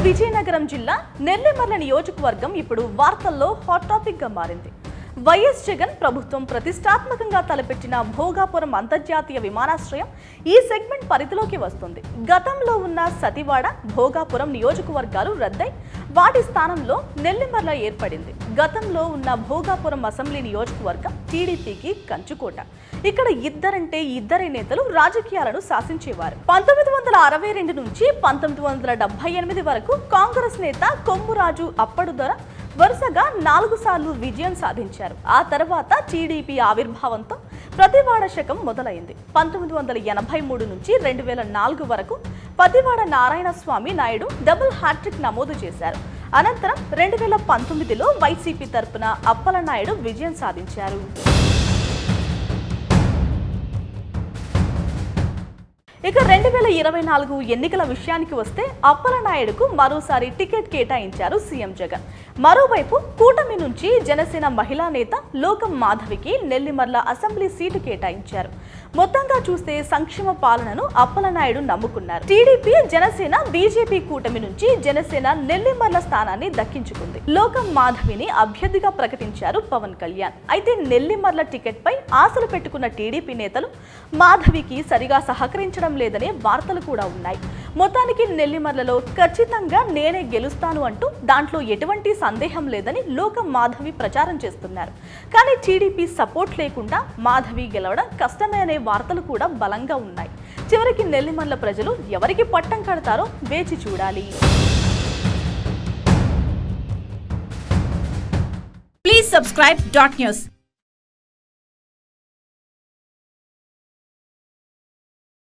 విజయనగరం జిల్లా నెల్లిమర్ల నియోజకవర్గం ఇప్పుడు వార్తల్లో హాట్ టాపిక్ గా మారింది. వైఎస్ జగన్ ప్రభుత్వం ప్రతిష్టాత్మకంగా తలపెట్టిన భోగాపురం అంతర్జాతీయ విమానాశ్రయం ఈ సెగ్మెంట్ పరిధిలోకి వస్తుంది. గతంలో ఉన్న సతివాడ, భోగాపురం నియోజకవర్గాలు రద్దై వాటి స్థానంలో నెల్లిమర్ల ఏర్పడింది. గతంలో ఉన్న భోగాపురం అసెంబ్లీ నియోజకవర్గం టీడీపీకి కంచుకోట. ఇక్కడ ఇద్దరే నేతలు రాజకీయాలను శాసించేవారు. 1962 నుంచి 1978 వరకు కాంగ్రెస్ నేత కొమ్మురాజు అప్పడుదొర వరుసగా 4 సార్లు విజయం సాధించారు. ఆ తర్వాత టీడీపీ ఆవిర్భావంతో ప్రతివాడ శకం మొదలైంది. 1983 నుంచి 2004 వరకు పతివాడ నారాయణ స్వామి నాయుడు డబుల్ హ్యాట్రిక్ నమోదు చేశారు. అనంతరం 2019లో వైసీపీ తరపున అప్పలనాయుడు విజయం సాధించారు. ఇక 2024 ఎన్నికల విషయానికి వస్తే అప్పలనాయుడుకు మరోసారి టికెట్ కేటాయించారు సీఎం జగన్. మరోవైపు కూటమి నుంచి జనసేన మహిళా నేత లోకం మాధవికి నెల్లిమర్ల అసెంబ్లీ సీటు కేటాయించారు. మొత్తంగా చూస్తే సంక్షేమ పాలనను అప్పలనాయుడు నమ్ముకున్నారు. టీడీపీ, జనసేన, బీజేపీ కూటమి నుంచి జనసేన నెల్లిమర్ల స్థానాన్ని దక్కించుకుంది. లోకం మాధవిని అభ్యర్థిగా ప్రకటించారు పవన్ కళ్యాణ్. అయితే నెల్లిమర్ల టికెట్ పై ఆశలు పెట్టుకున్న టీడీపీ నేతలు మాధవికి సరిగా సహకరించడం లేదనే వార్తలు కూడా ఉన్నాయి. మొత్తానికి నెల్లిమర్లలో ఖచ్చితంగా నేనే గెలుస్తాను అంటూ దాంట్లో ఎటువంటి సందేహం లేదని లోకం మాధవి ప్రచారం చేస్తున్నారు. కానీ టీడీపీ సపోర్ట్ లేకుండా మాధవి గెలవడం కష్టమే అనే వార్తలు కూడా బలంగా ఉన్నాయి. చివరికి నెల్లిమర్ల ప్రజలు ఎవరికి పట్టం కడతారో వేచి చూడాలి. Please subscribe .news.